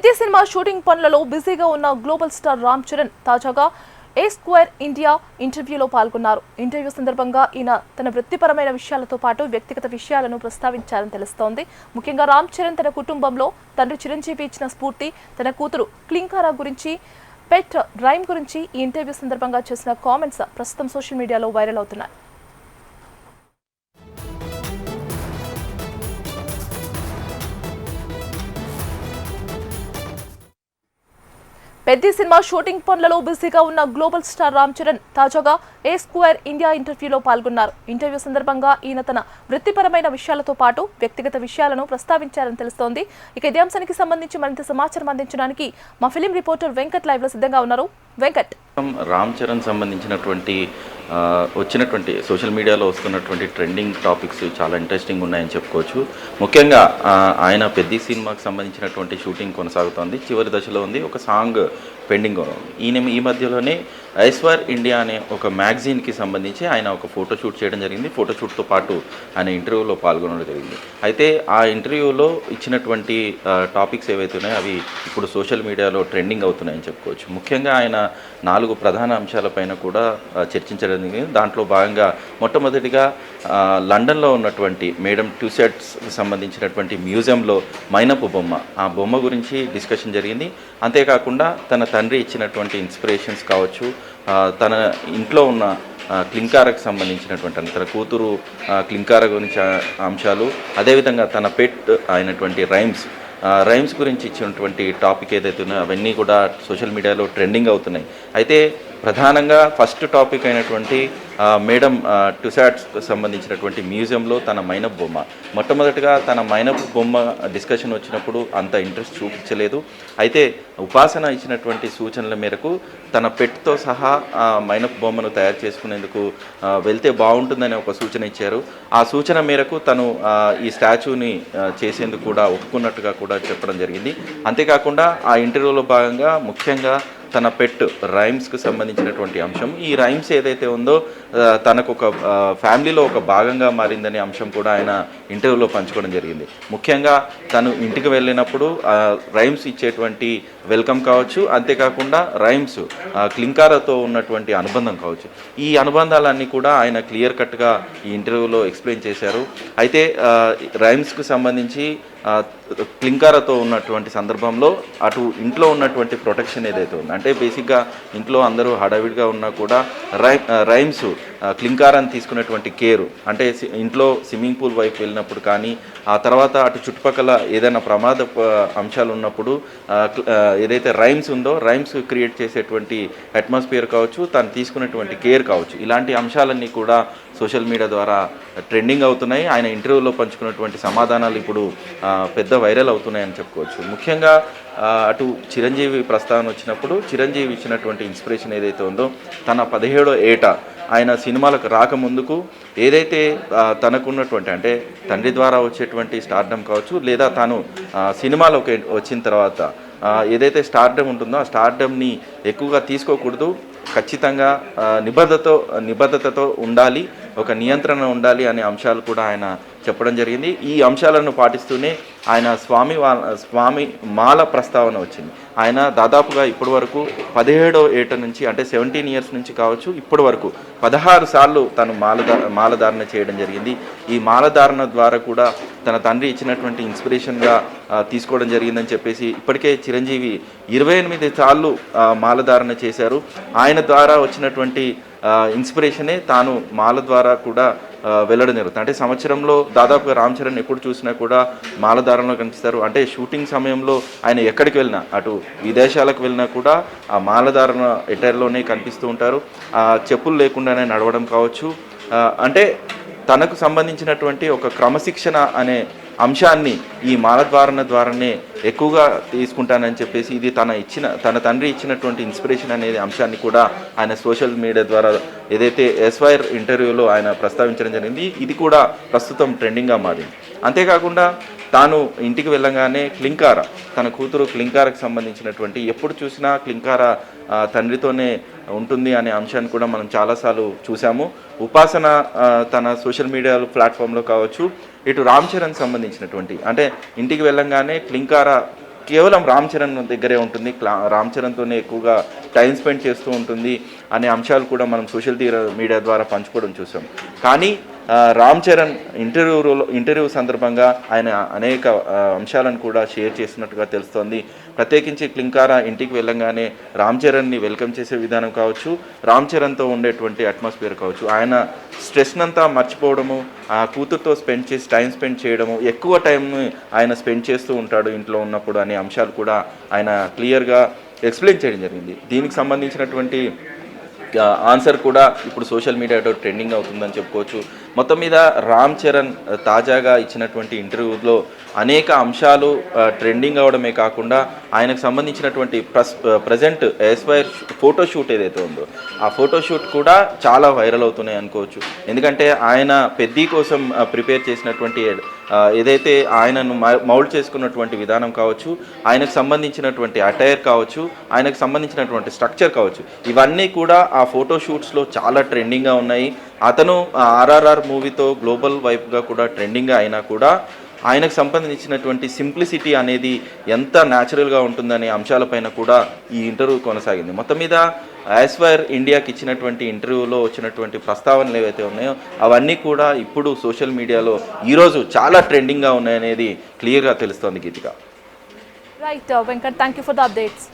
పెద్ద cinema shooting పనులలో బిజీగా ఉన్న గ్లోబల్ స్టార్ రామ్ చరణ్ తాజాగా ఏ స్క్వేర్ ఇండియా ఇంటర్వ్యూలో పాల్గొన్నారు. ఇంటర్వ్యూ సందర్భంగా ఈయన తన వృత్తిపరమైన విషయాలతో పాటు వ్యక్తిగత విషయాలను ప్రస్తావించారని తెలుస్తోంది. ముఖ్యంగా రామ్ చరణ్ తన కుటుంబంలో తండ్రి చిరంజీవి ఇచ్చిన స్ఫూర్తి, తన కూతురు క్లింకారా గురించి, పెట్ రైమ్ గురించి ఈ ఇంటర్వ్యూ సందర్భంగా చేసిన కామెంట్స్ ప్రస్తుతం సోషల్ మీడియాలో వైరల్ అవుతున్నాయి. పెద్ద సినిమా షూటింగ్ పనులలో బిజీగా ఉన్న గ్లోబల్ స్టార్ రామ్ చరణ్ తాజాగా ఏ స్క్వేర్ ఇండియా ఇంటర్వ్యూలో పాల్గొన్నారు. ఇంటర్వ్యూ సందర్భంగా ఈయన తన వృత్తిపరమైన విషయాలతో పాటు వ్యక్తిగత విషయాలను ప్రస్తావించారని తెలుస్తోంది. ఇక ఇదే అంశానికి సంబంధించి మరింత సమాచారం అందించడానికి మా ఫిలిం రిపోర్టర్ వెంకట్ లైవ్ లో సిద్ధంగా ఉన్నారు. వెంకట్, రామ్ చరణ్ సంబంధించినటువంటి వచ్చినటువంటి సోషల్ మీడియాలో వస్తున్నటువంటి ట్రెండింగ్ టాపిక్స్ చాలా ఇంట్రెస్టింగ్ ఉన్నాయని చెప్పుకోవచ్చు. ముఖ్యంగా ఆయన పెద్ద సినిమాకి సంబంధించినటువంటి షూటింగ్ కొనసాగుతోంది, చివరి దశలో ఉంది. ఒక సాంగ్ పెండింగ్ ఈయన ఈ మధ్యలోనే ఐస్వార్ ఇండియా అనే ఒక మ్యాగజైన్కి సంబంధించి ఆయన ఒక ఫోటో షూట్ చేయడం జరిగింది. ఫోటో షూట్తో పాటు ఆయన ఇంటర్వ్యూలో పాల్గొనడం జరిగింది. అయితే ఆ ఇంటర్వ్యూలో ఇచ్చినటువంటి టాపిక్స్ ఏవైతే ఉన్నాయో అవి ఇప్పుడు సోషల్ మీడియాలో ట్రెండింగ్ అవుతున్నాయని చెప్పుకోవచ్చు. ముఖ్యంగా ఆయన 4 ప్రధాన అంశాలపైన కూడా చర్చించడం జరిగింది. దాంట్లో భాగంగా మొట్టమొదటిగా లండన్లో ఉన్నటువంటి మేడం ట్యూసెట్స్కి సంబంధించినటువంటి మ్యూజియంలో మైనపు బొమ్మ, ఆ బొమ్మ గురించి డిస్కషన్ జరిగింది. అంతేకాకుండా తన తండ్రి ఇచ్చినటువంటి ఇన్స్పిరేషన్స్ కావచ్చు, తన ఇంట్లో ఉన్న క్లింకారాకు సంబంధించినటువంటి తన కూతురు క్లింకారా గురించి అంశాలు, అదేవిధంగా తన పెట్ అయినటువంటి రైమ్స్ గురించి ఇచ్చినటువంటి టాపిక్ ఏదైతే ఉన్నాయో అవన్నీ కూడా సోషల్ మీడియాలో ట్రెండింగ్ అవుతున్నాయి. అయితే ప్రధానంగా ఫస్ట్ టాపిక్ అయినటువంటి మేడం టుసాట్స్కి సంబంధించినటువంటి మ్యూజియంలో తన మైనపు బొమ్మ, మొట్టమొదటిగా తన మైనపు బొమ్మ డిస్కషన్ వచ్చినప్పుడు అంత ఇంట్రెస్ట్ చూపించలేదు. అయితే ఉపాసన ఇచ్చినటువంటి సూచనల మేరకు తన పెట్తో సహా మైనపు బొమ్మను తయారు చేసుకునేందుకు వెళ్తే బాగుంటుందని ఒక సూచన ఇచ్చారు. ఆ సూచన మేరకు తను ఈ స్టాచ్యూని చేసేందుకు కూడా ఒప్పుకున్నట్టుగా కూడా చెప్పడం జరిగింది. అంతేకాకుండా ఆ ఇంటర్వ్యూలో భాగంగా ముఖ్యంగా తన పెట్ రైమ్స్కి సంబంధించినటువంటి అంశం, ఈ రైమ్స్ ఏదైతే ఉందో తనకు ఒక ఫ్యామిలీలో ఒక భాగంగా మారిందనే అంశం కూడా ఆయన ఇంటర్వ్యూలో పంచుకోవడం జరిగింది. ముఖ్యంగా తను ఇంటికి వెళ్ళినప్పుడు రైమ్స్ ఇచ్చేటువంటి వెల్కమ్ కావచ్చు, అంతేకాకుండా రైమ్స్ క్లింకారాతో ఉన్నటువంటి అనుబంధం కావచ్చు, ఈ అనుబంధాలన్నీ కూడా ఆయన క్లియర్ కట్గా ఈ ఇంటర్వ్యూలో ఎక్స్ప్లెయిన్ చేశారు. అయితే రైమ్స్కి సంబంధించి క్లింకారాతో ఉన్నటువంటి సందర్భంలో అటు ఇంట్లో ఉన్నటువంటి ప్రొటెక్షన్ ఏదైతే ఉందో, అంటే బేసిక్గా ఇంట్లో అందరూ హడావిడిగా ఉన్నా కూడా రైమ్స్ క్లింకారాన్ని తీసుకునేటువంటి కేరు, అంటే ఇంట్లో స్విమ్మింగ్ పూల్ వైపు వెళ్ళినప్పుడు కానీ, ఆ తర్వాత అటు చుట్టుపక్కల ఏదైనా ప్రమాద అంశాలు ఉన్నప్పుడు ఏదైతే రైమ్స్ ఉందో రైమ్స్ క్రియేట్ చేసేటువంటి అట్మాస్ఫియర్ కావచ్చు, తను తీసుకునేటువంటి కేర్ కావచ్చు, ఇలాంటి అంశాలన్నీ కూడా సోషల్ మీడియా ద్వారా ట్రెండింగ్ అవుతున్నాయి. ఆయన ఇంటర్వ్యూలో పంచుకున్నటువంటి సమాధానాలు ఇప్పుడు పెద్ద వైరల్ అవుతున్నాయని చెప్పుకోవచ్చు. ముఖ్యంగా అటు చిరంజీవి ప్రస్తావన వచ్చినప్పుడు చిరంజీవి ఇచ్చినటువంటి ఇన్స్పిరేషన్ ఏదైతే ఉందో, తన 17వ ఏట ఆయన సినిమాలకు రాకముందుకు ఏదైతే తనకున్నటువంటి, అంటే తండ్రి ద్వారా వచ్చేటువంటి స్టార్డమ్ కావచ్చు, లేదా తాను సినిమాలోకి వచ్చిన తర్వాత ఏదైతే స్టార్డమ్ ఉంటుందో ఆ స్టార్డమ్ని ఎక్కువగా తీసుకోకూడదు, ఖచ్చితంగా నిబద్ధతతో ఉండాలి, ఒక నియంత్రణ ఉండాలి అనే అంశాలు కూడా ఆయన చెప్పడం జరిగింది. ఈ అంశాలను పాటిస్తూనే ఆయన స్వామి మాల ప్రస్తావన వచ్చింది. ఆయన దాదాపుగా ఇప్పటి వరకు 17వ ఏట నుంచి, అంటే 17 ఇయర్స్ నుంచి కావచ్చు, ఇప్పటి వరకు 16 సార్లు తను మాలధారణ చేయడం జరిగింది. ఈ మాలధారణ ద్వారా కూడా తన తండ్రి ఇచ్చినటువంటి ఇన్స్పిరేషన్గా తీసుకోవడం జరిగిందని చెప్పేసి ఇప్పటికే చిరంజీవి 28 సార్లు మాలధారణ చేశారు. ఆయన ద్వారా వచ్చినటువంటి ఇన్స్పిరేషనే తాను మాల ద్వారా కూడా వెళ్ళడం జరుగుతుంది. అంటే సంవత్సరంలో దాదాపుగా రామ్ చరణ్ ఎప్పుడు చూసినా కూడా మాలధారణలో కనిపిస్తారు. అంటే షూటింగ్ సమయంలో ఆయన ఎక్కడికి వెళ్ళినా, అటు విదేశాలకు వెళ్ళినా కూడా ఆ మాలధారణ ఎటైర్లోనే కనిపిస్తూ ఉంటారు. చెప్పులు లేకుండానే నడవడం కావచ్చు, అంటే తనకు సంబంధించినటువంటి ఒక క్రమశిక్షణ అనే అంశాన్ని ఈ మాలధారణ ద్వారానే ఎక్కువగా తీసుకుంటానని చెప్పేసి, ఇది తన తండ్రి ఇచ్చినటువంటి ఇన్స్పిరేషన్ అనేది అంశాన్ని కూడా ఆయన సోషల్ మీడియా ద్వారా ఏదైతే ఎస్వైర్ ఇంటర్వ్యూలో ఆయన ప్రస్తావించడం జరిగింది, ఇది కూడా ప్రస్తుతం ట్రెండింగ్గా మారింది. అంతేకాకుండా తాను ఇంటికి వెళ్ళగానే క్లింకారా, తన కూతురు క్లింకారాకు సంబంధించినటువంటి, ఎప్పుడు చూసినా క్లింకారా తండ్రితోనే ఉంటుంది అనే అంశాన్ని కూడా మనం చాలాసార్లు చూసాము. ఉపాసన తన సోషల్ మీడియా ప్లాట్ఫామ్లో కావచ్చు, ఇటు రామ్ చరణ్ సంబంధించినటువంటి, అంటే ఇంటికి వెళ్ళంగానే క్లింకారా కేవలం రామ్ చరణ్ దగ్గరే ఉంటుంది, రామ్ చరణ్తోనే ఎక్కువగా టైం స్పెండ్ చేస్తూ ఉంటుంది అనే అంశాలు కూడా మనం సోషల్ మీడియా ద్వారా పంచుకోవడం చూసాం. కానీ రామ్ చరణ్ ఇంటర్వ్యూ సందర్భంగా ఆయన అనేక అంశాలను కూడా షేర్ చేసినట్టుగా తెలుస్తోంది. ప్రత్యేకించి క్లింకారా ఇంటికి వెళ్ళంగానే రామ్ చరణ్ని వెల్కమ్ చేసే విధానం కావచ్చు, రామ్ చరణ్తో ఉండేటువంటి అట్మాస్ఫియర్ కావచ్చు, ఆయన స్ట్రెస్నంతా మర్చిపోవడము, ఆ కూతురుతో టైం స్పెండ్ చేయడము, ఎక్కువ టైంని ఆయన స్పెండ్ చేస్తూ ఉంటాడు ఇంట్లో ఉన్నప్పుడు అనే అంశాలు కూడా ఆయన క్లియర్గా ఎక్స్ప్లెయిన్ చేయడం జరిగింది. దీనికి సంబంధించినటువంటి ఆన్సర్ కూడా ఇప్పుడు సోషల్ మీడియాలో ట్రెండింగ్ అవుతుందని చెప్పుకోవచ్చు. మొత్తం మీద రామ్ చరణ్ తాజాగా ఇచ్చినటువంటి ఇంటర్వ్యూలో అనేక అంశాలు ట్రెండింగ్ అవడమే కాకుండా ఆయనకు సంబంధించినటువంటి ప్రజెంట్ ఎస్వైర్ ఫోటోషూట్ ఏదైతే ఉందో ఆ ఫోటోషూట్ కూడా చాలా వైరల్ అవుతున్నాయి అనుకోవచ్చు. ఎందుకంటే ఆయన పెద్ది కోసం ప్రిపేర్ చేసినటువంటి ఏదైతే ఆయనను మౌల్డ్ చేసుకున్నటువంటి విధానం కావచ్చు, ఆయనకు సంబంధించినటువంటి అటైర్ కావచ్చు, ఆయనకు సంబంధించినటువంటి స్ట్రక్చర్ కావచ్చు, ఇవన్నీ కూడా ఆ ఫోటోషూట్స్లో చాలా ట్రెండింగ్గా ఉన్నాయి. అతను RRR మూవీతో గ్లోబల్ వైపుగా కూడా ట్రెండింగ్గా అయినా కూడా ఆయనకు సంబంధించినటువంటి సింప్లిసిటీ అనేది ఎంత న్యాచురల్గా ఉంటుందనే అంశాలపైన కూడా ఈ ఇంటర్వ్యూ కొనసాగింది. మొత్తం మీద యాస్వైర్ ఇండియాకి ఇచ్చినటువంటి ఇంటర్వ్యూలో వచ్చినటువంటి ప్రస్తావనలు ఏవైతే ఉన్నాయో అవన్నీ కూడా ఇప్పుడు సోషల్ మీడియాలో ఈరోజు చాలా ట్రెండింగ్గా ఉన్నాయనేది క్లియర్గా తెలుస్తోంది. Geethika. Right Venkat, thank you for the updates.